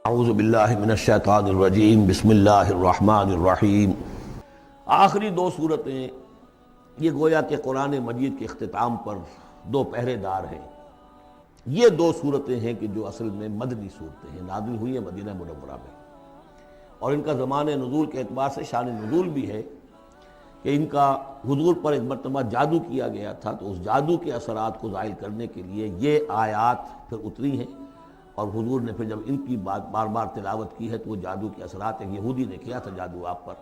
اعوذ باللہ من الشیطان الرجیم بسم اللہ الرحمن الرحیم۔ آخری دو صورتیں یہ گویا کہ قرآن مجید کے اختتام پر دو پہرے دار ہیں۔ یہ دو صورتیں ہیں کہ جو اصل میں مدنی صورتیں ہیں، نازل ہوئی ہیں مدینہ منورہ میں، اور ان کا زمان نزول کے اعتبار سے شان نزول بھی ہے کہ ان کا حضور پر ایک مرتبہ جادو کیا گیا تھا، تو اس جادو کے اثرات کو زائل کرنے کے لیے یہ آیات پھر اتری ہیں، اور حضور نے پھر جب ان کی بار بار تلاوت کی ہے تو وہ جادو کے اثرات، ایک یہودی نے کیا تھا جادو آپ پر،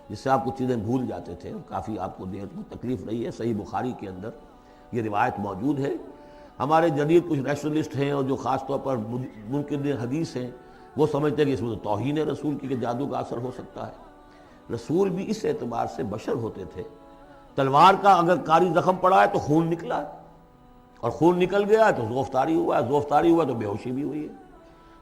جس سے آپ کچھ چیزیں بھول جاتے تھے، کافی آپ کو دیر کو تکلیف رہی ہے۔ صحیح بخاری کے اندر یہ روایت موجود ہے۔ ہمارے جدید کچھ ریشنلسٹ ہیں اور جو خاص طور پر منکر حدیث ہیں، وہ سمجھتے ہیں کہ اس میں تو توہین رسول کی کہ جادو کا اثر ہو سکتا ہے۔ رسول بھی اس اعتبار سے بشر ہوتے تھے، تلوار کا اگر کاری زخم پڑا ہے تو خون نکلا ہے، اور خون نکل گیا ہے تو زوفتاری ہوا ہے، زوفتاری ہوا تو بے ہوشی بھی ہوئی ہے۔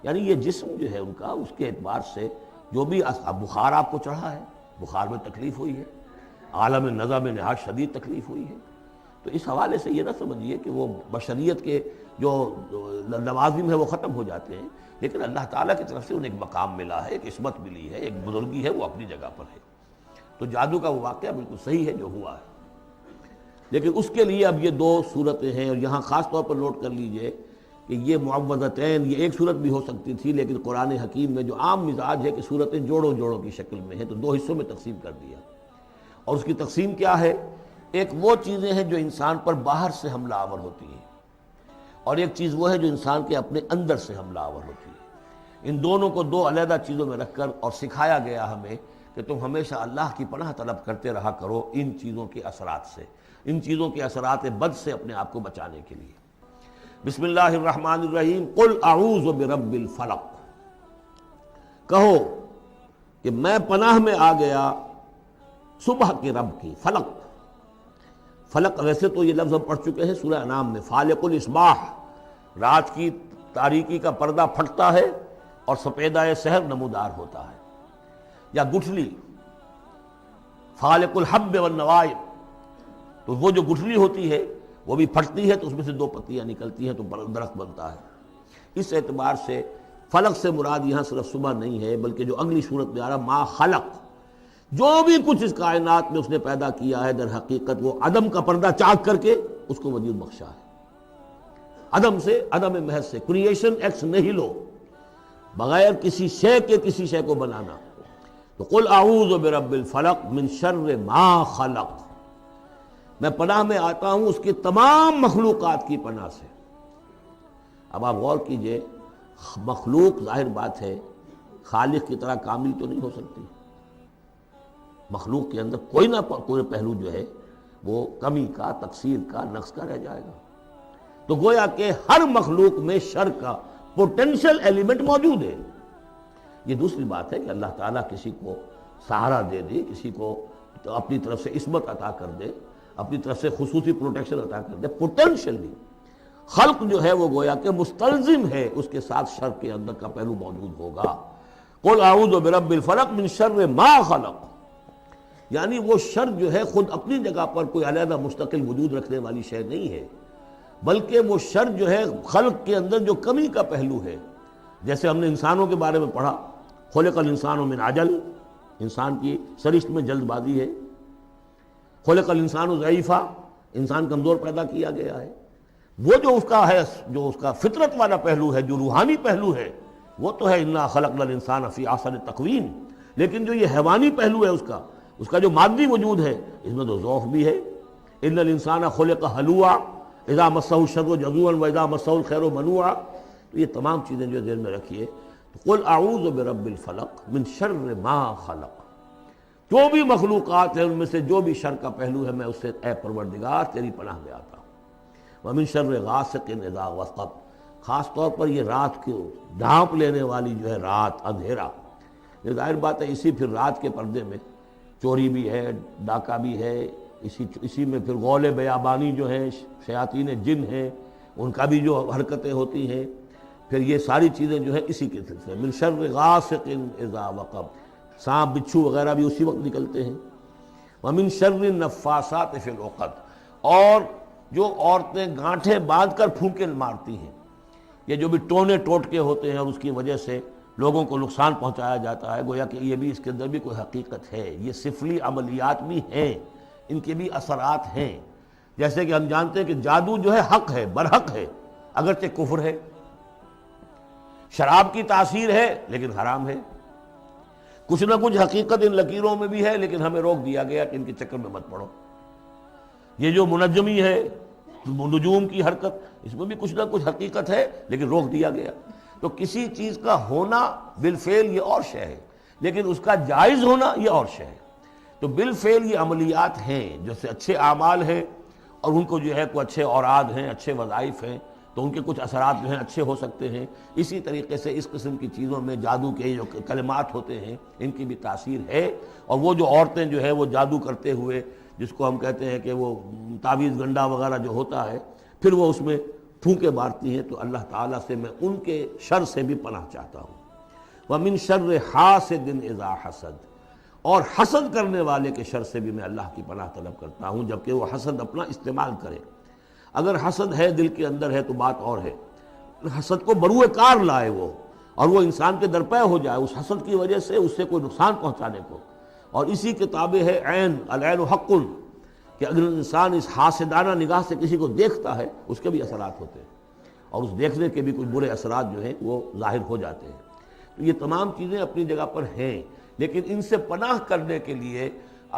یعنی یہ جسم جو ہے ان کا، اس کے اعتبار سے جو بھی بخار آپ کو چڑھا ہے، بخار میں تکلیف ہوئی ہے، عالم نزع میں نہایت شدید تکلیف ہوئی ہے، تو اس حوالے سے یہ نہ سمجھیے کہ وہ بشریت کے جو لوازم ہے وہ ختم ہو جاتے ہیں، لیکن اللہ تعالیٰ کی طرف سے انہیں ایک مقام ملا ہے، ایک عصمت ملی ہے، ایک بزرگی ہے، وہ اپنی جگہ پر ہے۔ تو جادو کا وہ واقعہ بالکل صحیح ہے جو ہوا ہے، لیکن اس کے لیے اب یہ دو صورتیں ہیں، اور یہاں خاص طور پر نوٹ کر لیجئے کہ یہ معوذتین، یہ ایک صورت بھی ہو سکتی تھی، لیکن قرآن حکیم میں جو عام مزاج ہے کہ صورتیں جوڑوں جوڑوں کی شکل میں ہیں، تو دو حصوں میں تقسیم کر دیا۔ اور اس کی تقسیم کیا ہے؟ ایک وہ چیزیں ہیں جو انسان پر باہر سے حملہ آور ہوتی ہیں، اور ایک چیز وہ ہے جو انسان کے اپنے اندر سے حملہ آور ہوتی ہے۔ ان دونوں کو دو علیحدہ چیزوں میں رکھ کر اور سکھایا گیا ہمیں کہ تم ہمیشہ اللہ کی پناہ طلب کرتے رہا کرو ان چیزوں کے اثرات سے، ان چیزوں کے اثرات بد سے اپنے آپ کو بچانے کے لیے۔ بسم اللہ الرحمن الرحیم۔ قل اعوذ برب الفلق، کہو کہ میں پناہ میں آ گیا صبح کے رب کی۔ فلق، فلق ویسے تو یہ لفظ ہم پڑھ چکے ہیں سورہ انعام میں، فالق الاصباح، رات کی تاریکی کا پردہ پھٹتا ہے اور سپیدہ سحر نمودار ہوتا ہے، یا گٹھلی، فالق الحب والنوائب، تو وہ جو گٹھلی ہوتی ہے وہ بھی پھٹتی ہے تو اس میں سے دو پتیاں نکلتی ہیں تو درخت بنتا ہے۔ اس اعتبار سے فلق سے مراد یہاں صرف صبح نہیں ہے، بلکہ جو اگلی صورت میں آ رہا ما خلق، جو بھی کچھ اس کائنات میں اس نے پیدا کیا ہے، در حقیقت وہ عدم کا پردہ چاک کر کے اس کو وجود بخشا ہے۔ عدم سے، عدم محض سے، کریشن ایکس نہیلو، بغیر کسی شے کے کسی شے کو بنانا۔ تو قل اعوذ برب الفلق من شر ما خلق، میں پناہ میں آتا ہوں اس کی تمام مخلوقات کی پناہ سے۔ اب آپ غور کیجئے، مخلوق ظاہر بات ہے خالق کی طرح کامل تو نہیں ہو سکتی، مخلوق کے اندر کوئی نہ کوئی پہلو جو ہے وہ کمی کا، تقصیر کا، نقص کا رہ جائے گا۔ تو گویا کہ ہر مخلوق میں شر کا پوٹینشل ایلیمنٹ موجود ہے۔ یہ دوسری بات ہے کہ اللہ تعالیٰ کسی کو سہارا دے دے، کسی کو اپنی طرف سے عصمت عطا کر دے، اپنی طرف سے خصوصی پروٹیکشن عطا کر دے، پوٹینشلی خلق جو ہے وہ گویا کہ مستلزم ہے، اس کے ساتھ شر کے اندر کا پہلو موجود ہوگا۔ قل اعوذ برب الفلق من شر ما خلق، یعنی وہ شر جو ہے خود اپنی جگہ پر کوئی علیحدہ مستقل وجود رکھنے والی شے نہیں ہے، بلکہ وہ شر جو ہے خلق کے اندر جو کمی کا پہلو ہے۔ جیسے ہم نے انسانوں کے بارے میں پڑھا، خلق الانسان من عجل، انسان کی سرشت میں جلد بازی ہے۔ خلق الانسان ضعیفا، انسان کمزور پیدا کیا گیا ہے۔ وہ جو اس کا ہے، جو اس کا فطرت والا پہلو ہے، جو روحانی پہلو ہے، وہ تو ہے انا خلقنا الانسان فی احسن تقویم، لیکن جو یہ حیوانی پہلو ہے اس کا جو مادی وجود ہے، اس میں تو ضعف بھی ہے۔ ان الانسان خلق ہلوعا اذا مسہ الشر جزوعا واذا مسہ الخیر منوعا، تو یہ تمام چیزیں جو ذہن میں رکھیے۔ قل اعوذ برب الفلق من شر ما خلق، جو بھی مخلوقات ہیں ان میں سے جو بھی شر کا پہلو ہے، میں اس سے اے پروردگار تیری پناہ میں آتا ہوں۔ ومن شر غاسق اذا وقب، خاص طور پر یہ رات کو ڈھانپ لینے والی جو ہے رات، اندھیرا، یہ ظاہر بات ہے اسی پھر رات کے پردے میں چوری بھی ہے، ڈاکہ بھی ہے، اسی میں پھر غول بیابانی جو ہیں، شیاطین جن ہیں، ان کا بھی جو حرکتیں ہوتی ہیں، پھر یہ ساری چیزیں جو ہے اسی کے سلسلے۔ من شر غاسق اذا وقب، سانپ بچھو وغیرہ بھی اسی وقت نکلتے ہیں۔ ومن شر النفاثات فی العقد، اور جو عورتیں گانٹھیں باندھ کر پھونکے مارتی ہیں، یہ جو بھی ٹونے ٹوٹکے ہوتے ہیں اور اس کی وجہ سے لوگوں کو نقصان پہنچایا جاتا ہے، گویا کہ یہ بھی اس کے اندر بھی کوئی حقیقت ہے، یہ سفلی عملیات بھی ہیں، ان کے بھی اثرات ہیں۔ جیسے کہ ہم جانتے ہیں کہ جادو جو ہے حق ہے، برحق ہے، اگرچہ کفر ہے۔ شراب کی تاثیر ہے لیکن حرام ہے۔ کچھ نہ کچھ حقیقت ان لکیروں میں بھی ہے، لیکن ہمیں روک دیا گیا کہ ان کے چکر میں مت پڑو۔ یہ جو منجمی ہے، نجوم کی حرکت، اس میں بھی کچھ نہ کچھ حقیقت ہے لیکن روک دیا گیا۔ تو کسی چیز کا ہونا بالفعل یہ اور شے ہے، لیکن اس کا جائز ہونا یہ اور شے ہے۔ تو بالفعل یہ عملیات ہیں، جیسے اچھے اعمال ہیں اور ان کو جو ہے کوئی اچھے اوراد ہیں، اچھے وظائف ہیں، تو ان کے کچھ اثرات جو ہیں اچھے ہو سکتے ہیں۔ اسی طریقے سے اس قسم کی چیزوں میں جادو کے جو کلمات ہوتے ہیں ان کی بھی تاثیر ہے۔ اور وہ جو عورتیں جو ہے وہ جادو کرتے ہوئے، جس کو ہم کہتے ہیں کہ وہ تعویذ گنڈا وغیرہ جو ہوتا ہے، پھر وہ اس میں پھونکے مارتی ہیں، تو اللہ تعالیٰ سے میں ان کے شر سے بھی پناہ چاہتا ہوں۔ وَمِن شَرِّ حَاسِدٍ إِذَا حَسَدَ، اور حسد کرنے والے کے شر سے بھی میں اللہ کی پناہ طلب کرتا ہوں، جبکہ وہ حسد اپنا استعمال کرے۔ اگر حسد ہے دل کے اندر ہے تو بات اور ہے، حسد کو بروئے کار لائے وہ، اور وہ انسان کے درپے ہو جائے اس حسد کی وجہ سے اس سے کوئی نقصان پہنچانے کو۔ اور اسی کتابیں ہے عین، العین حق، کہ اگر انسان اس حاسدانہ نگاہ سے کسی کو دیکھتا ہے اس کے بھی اثرات ہوتے ہیں، اور اس دیکھنے کے بھی کچھ برے اثرات جو ہیں وہ ظاہر ہو جاتے ہیں۔ تو یہ تمام چیزیں اپنی جگہ پر ہیں، لیکن ان سے پناہ کرنے کے لیے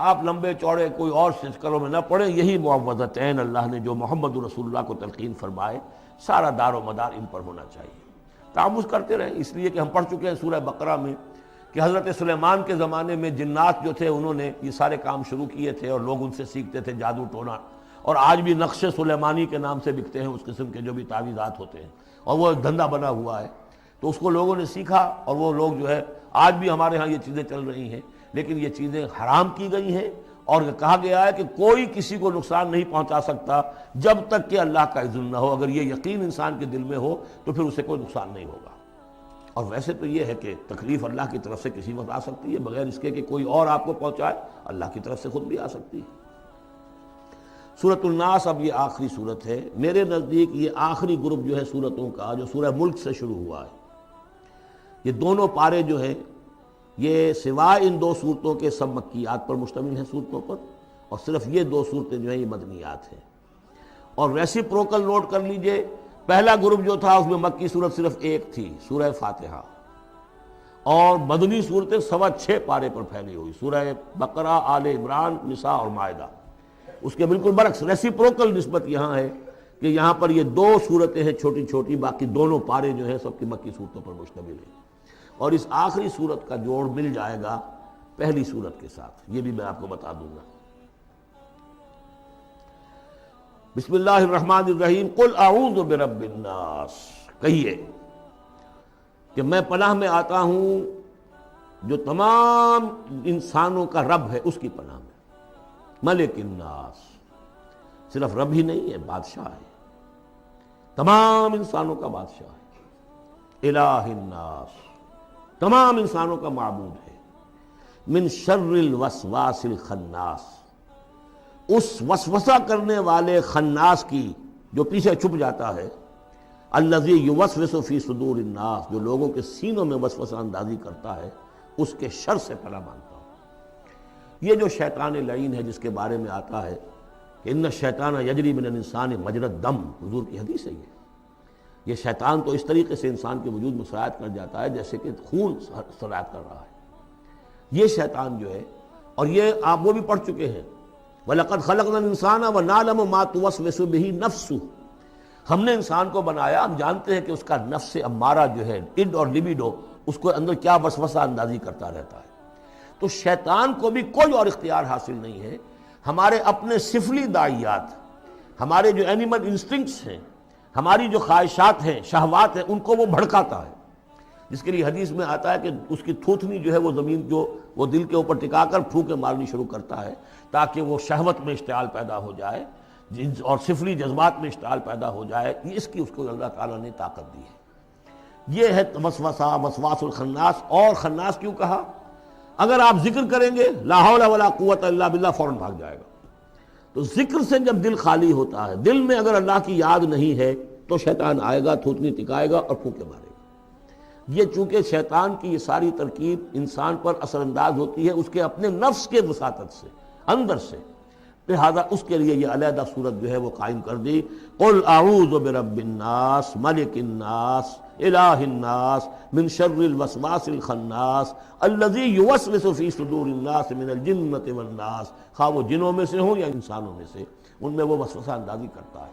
آپ لمبے چوڑے کوئی اور سلسلوں میں نہ پڑیں۔ یہی معوذتین اللہ نے جو محمد رسول اللہ کو تلقین فرمائے، سارا دار و مدار ان پر ہونا چاہیے۔ تعوذ کرتے رہیں، اس لیے کہ ہم پڑھ چکے ہیں سورہ بقرہ میں کہ حضرت سلیمان کے زمانے میں جنات جو تھے انہوں نے یہ سارے کام شروع کیے تھے، اور لوگ ان سے سیکھتے تھے جادو ٹونا، اور آج بھی نقش سلیمانی کے نام سے بکتے ہیں اس قسم کے جو بھی تعویذات ہوتے ہیں، اور وہ دھندا بنا ہوا ہے۔ تو اس کو لوگوں نے سیکھا، اور وہ لوگ جو ہے آج بھی ہمارے ہاں یہ چیزیں چل رہی ہیں، لیکن یہ چیزیں حرام کی گئی ہیں، اور کہا گیا ہے کہ کوئی کسی کو نقصان نہیں پہنچا سکتا جب تک کہ اللہ کا اذن نہ ہو۔ اگر یہ یقین انسان کے دل میں ہو تو پھر اسے کوئی نقصان نہیں ہوگا۔ اور ویسے تو یہ ہے کہ تکلیف اللہ کی طرف سے کسی وقت آ سکتی ہے، بغیر اس کے کہ کوئی اور آپ کو پہنچائے، اللہ کی طرف سے خود بھی آ سکتی ہے۔ سورۃ الناس اب یہ آخری سورت ہے میرے نزدیک، یہ آخری گروپ جو ہے سورتوں کا جو سورہ ملک سے شروع ہوا ہے۔ یہ دونوں پارے جو ہیں یہ سوائے ان دو صورتوں کے سب مکیات پر مشتمل ہیں صورتوں پر، اور صرف یہ دو صورتیں جو ہیں یہ مدنیات ہیں۔ اور ریسیپروکل نوٹ کر لیجئے، پہلا گروپ جو تھا اس میں مکی صورت صرف ایک تھی، سورہ فاتحہ، اور مدنی صورتیں 6.25 پارے پر پھیلی ہوئی، سورہ بقرہ، آل عمران، نساء اور مائدہ۔ اس کے بالکل برعکس ریسیپروکل نسبت یہاں ہے کہ یہاں پر یہ دو صورتیں ہیں چھوٹی چھوٹی، باقی دونوں پارے جو ہیں سب کی مکی صورتوں پر مشتمل ہیں۔ اور اس آخری صورت کا جوڑ مل جائے گا پہلی صورت کے ساتھ، یہ بھی میں آپ کو بتا دوں گا۔ بسم اللہ الرحمن الرحیم، قل اعوذ برب الناس، کہیے کہ میں پناہ میں آتا ہوں جو تمام انسانوں کا رب ہے اس کی پناہ میں۔ ملک الناس، صرف رب ہی نہیں ہے، بادشاہ ہے، تمام انسانوں کا بادشاہ ہے۔ الہ الناس، تمام انسانوں کا معبود ہے۔ من شر الوسواس الخناس، اس وسوسہ کرنے والے خناس کی جو پیچھے چھپ جاتا ہے، الذی یوسوس فی صدور الناس، جو لوگوں کے سینوں میں وسوسہ اندازی کرتا ہے، اس کے شر سے پناہ مانگتا ہوں۔ یہ جو شیطان لعین ہے جس کے بارے میں آتا ہے کہ ان الشیطان یجری من الانسان مجری الدم، حضور کی حدیث ہے یہ شیطان تو اس طریقے سے انسان کے وجود میں سرایت کر جاتا ہے جیسے کہ خون سرایت کر رہا ہے۔ یہ شیطان جو ہے، اور یہ آپ وہ بھی پڑھ چکے ہیں، وَلَقَدْ خَلَقْنَا الْإِنسَانَ وَنَعْلَمُ مَا تُوَسْوِسُ بِهِ نَفْسُهُ، ہم نے انسان کو بنایا، ہم جانتے ہیں کہ اس کا نفس امارہ جو ہے، اڈ اور لبیڈو، اس کو اندر کیا وسوسہ اندازی کرتا رہتا ہے۔ تو شیطان کو بھی کوئی اور اختیار حاصل نہیں ہے، ہمارے اپنے سفلی داعیات، ہمارے جو اینیمل انسٹنکٹس ہیں، ہماری جو خواہشات ہیں، شہوات ہیں، ان کو وہ بھڑکاتا ہے، جس کے لیے حدیث میں آتا ہے کہ اس کی تھوتنی جو ہے وہ زمین جو وہ دل کے اوپر ٹکا کر پھونکے مارنی شروع کرتا ہے تاکہ وہ شہوت میں اشتعال پیدا ہو جائے اور سفلی جذبات میں اشتعال پیدا ہو جائے۔ یہ اس کی اس کو اللہ تعالیٰ نے طاقت دی ہے۔ یہ ہے وسوسہ، وسواس الخناس۔ اور خناس کیوں کہا؟ اگر آپ ذکر کریں گے لا حول ولا قوت الا باللہ، فوراً بھاگ جائے گا۔ تو ذکر سے جب دل خالی ہوتا ہے، دل میں اگر اللہ کی یاد نہیں ہے تو شیطان آئے گا، تھوتنی ٹکائے گا اور پھونکے مارے گا۔ یہ چونکہ شیطان کی یہ ساری ترکیب انسان پر اثر انداز ہوتی ہے اس کے اپنے نفس کے وساطت سے، اندر سے، لہذا اس کے لیے یہ علیحدہ صورت جو ہے وہ قائم کر دی۔ قل اعوذ برب الناس ملک الناس الہ الناس من شر الوسواس الخناس الذی یوسوس فی صدور الناس من الجنۃ والناس، خواہ وہ جنوں میں سے ہوں یا انسانوں میں سے، ان میں وہ وسوسہ اندازی کرتا ہے۔